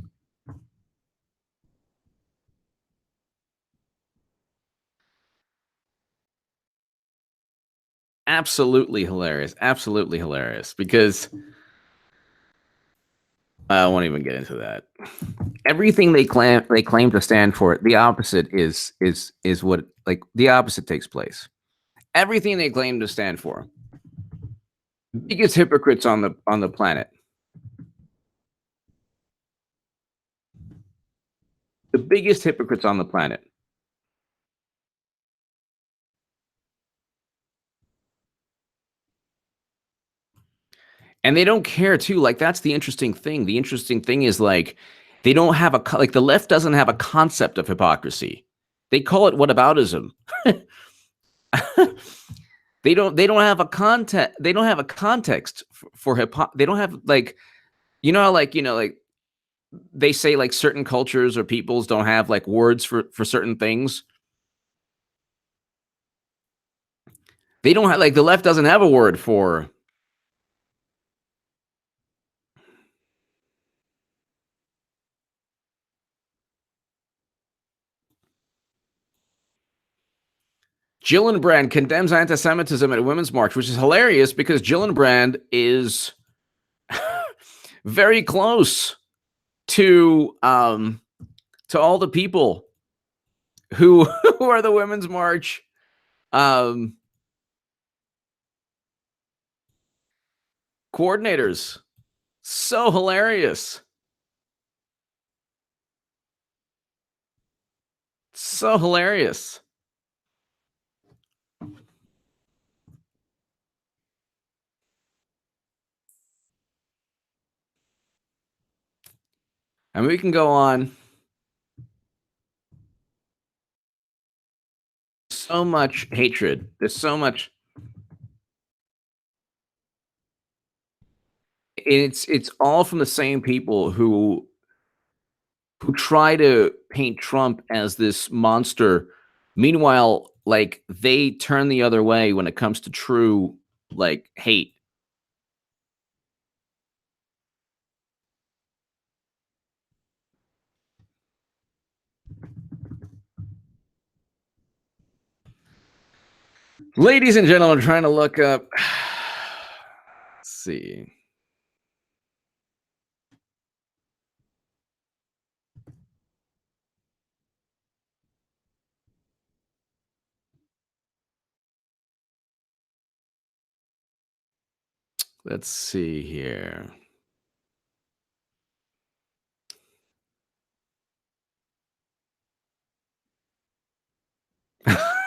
Absolutely hilarious. Absolutely hilarious. Because I won't even get into that. Everything they claim to stand for, the opposite is what, like, the opposite takes place. Everything they claim to stand for. Biggest hypocrites on the planet. The biggest hypocrites on the planet. And they don't care too. Like, that's the interesting thing. The interesting thing is, like, they don't have like, the left doesn't have a concept of hypocrisy. They call it whataboutism. They don't have a context. They don't have a context for they don't have, like, how, like, like, they say, like, certain cultures or peoples don't have, like, words for certain things. They don't have, like, the left doesn't have a word for. Gillibrand condemns anti-Semitism at a women's march, which is hilarious because Gillibrand is very close to all the people who who are the women's march coordinators. So hilarious. So hilarious. And we can go on. So much hatred. There's so much. It's all from the same people who try to paint Trump as this monster. Meanwhile, like, they turn the other way when it comes to true, like, hate. Ladies and gentlemen, I'm trying to look up. Let's see. Let's see here.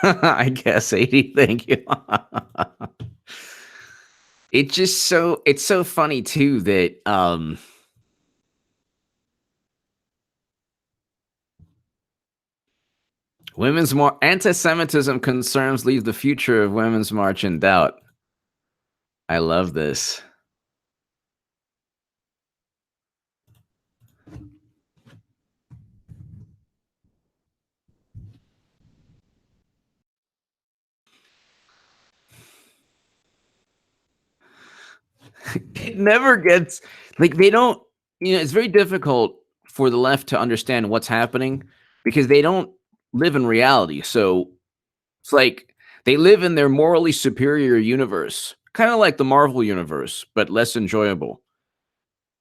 I guess 80. Thank you. It's so funny too that anti-Semitism concerns leave the future of Women's March in doubt. I love this. It never gets like they don't, it's very difficult for the left to understand what's happening because they don't live in reality. So it's like they live in their morally superior universe, kind of like the Marvel universe, but less enjoyable.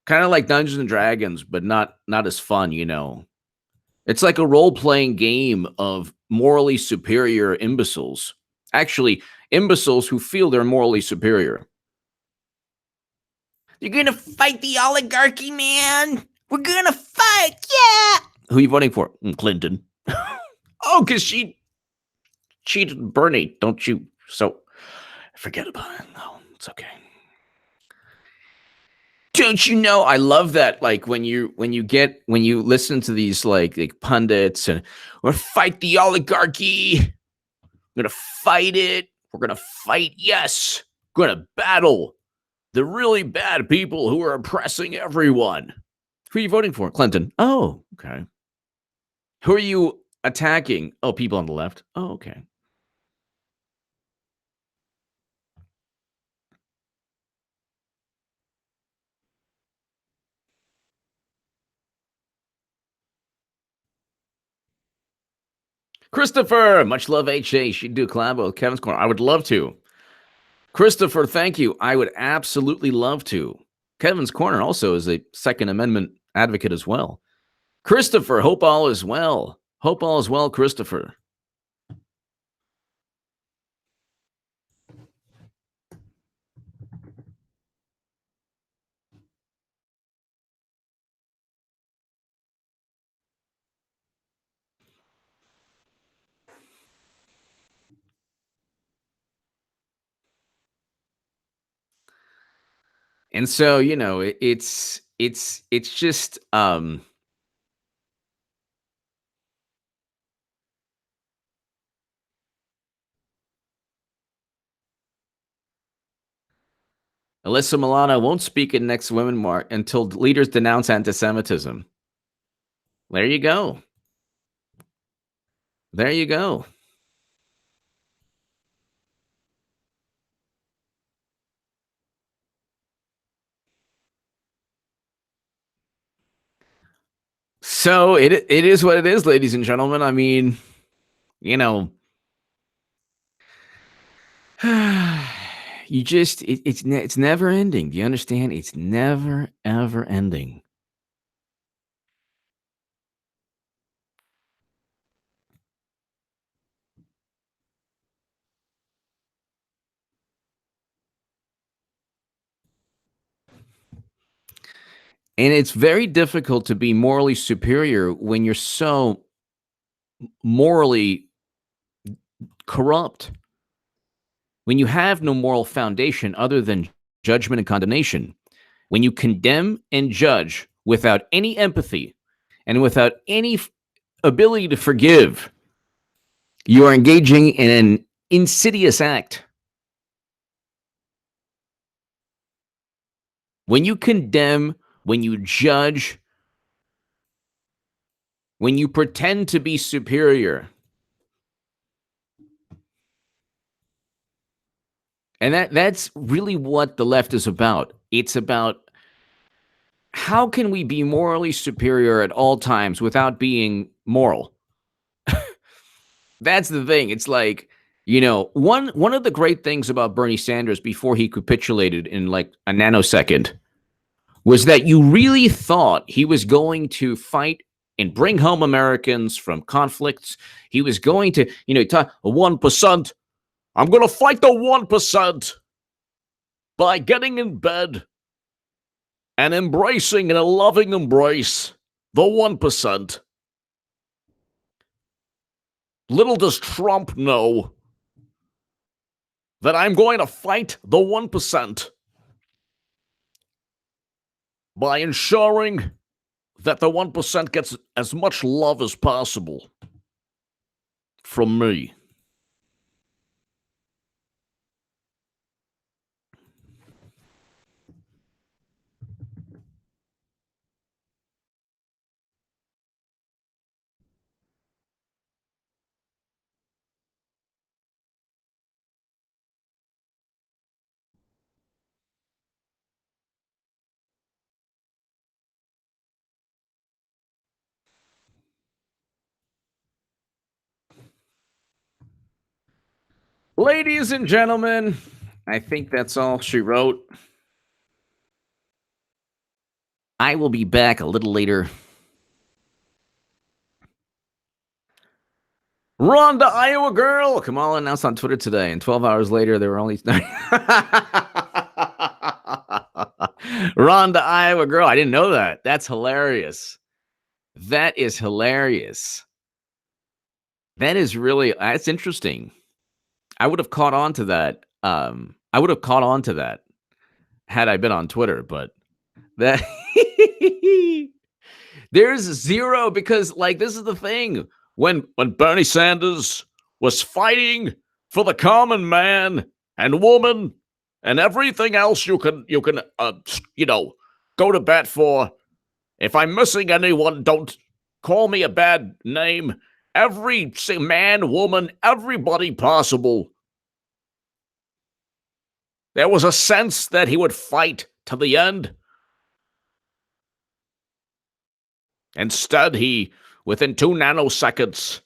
Kind of like Dungeons and Dragons, but not as fun. It's like a role-playing game of morally superior imbeciles. Actually, imbeciles who feel they're morally superior. You're gonna fight the oligarchy, man. We're gonna fight, yeah. Who are you voting for? Clinton. Oh, because she cheated Bernie, don't you? So forget about it. No, it's okay. Don't you know? I love that. Like when you listen to these like pundits and we're fight the oligarchy. We're gonna fight it. We're gonna fight. Yes, we're gonna battle the really bad people who are oppressing everyone. Who are you voting for? Clinton. Oh, okay. Who are you attacking? Oh, people on the left. Oh, okay. Christopher, much love, HA. She'd do a collab with Kevin's Corner. I would love to. Christopher, thank you. I would absolutely love to. Kevin's Corner also is a Second Amendment advocate as well. Christopher, hope all is well. Hope all is well, Christopher. And so, it's just Alyssa Milano won't speak at next Women March until leaders denounce anti-Semitism. There you go. There you go. So it is what it is, ladies and gentlemen. I mean, it's never ending. Do you understand? It's never ever ending. And it's very difficult to be morally superior when you're so morally corrupt. When you have no moral foundation other than judgment and condemnation, when you condemn and judge without any empathy and without any ability to forgive, you are engaging in an insidious act. When you condemn, when you judge, when you pretend to be superior, and that's really what the left is about. It's about how can we be morally superior at all times without being moral? That's the thing. It's like You know, one of the great things about Bernie Sanders before he capitulated in like a nanosecond was that you really thought he was going to fight and bring home Americans from conflicts. He was going to, talk 1%. I'm going to fight the 1% by getting in bed and embracing in a loving embrace the 1%. Little does Trump know that I'm going to fight the 1% by ensuring that the 1% gets as much love as possible from me. Ladies and gentlemen, I think that's all she wrote. I will be back a little later. Rhonda, Iowa girl. Kamala announced on Twitter today, and 12 hours later, there were only. Rhonda, Iowa girl. I didn't know that. That's hilarious. That is hilarious. That is really, that's interesting. I would have caught on to that. I would have caught on to that had I been on Twitter, but that there's zero because like this is the thing. When Bernie Sanders was fighting for the common man and woman and everything else you can go to bat for. If I'm missing anyone, don't call me a bad name. Every man, woman, everybody possible. There was a sense that he would fight to the end. Instead, he, within 2 nanoseconds,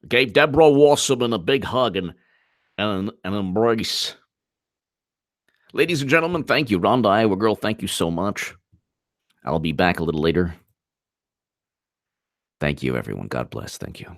gave Deborah Wasserman a big hug and an embrace. Ladies and gentlemen, thank you. Rhonda, Iowa girl, thank you so much. I'll be back a little later. Thank you, everyone. God bless. Thank you.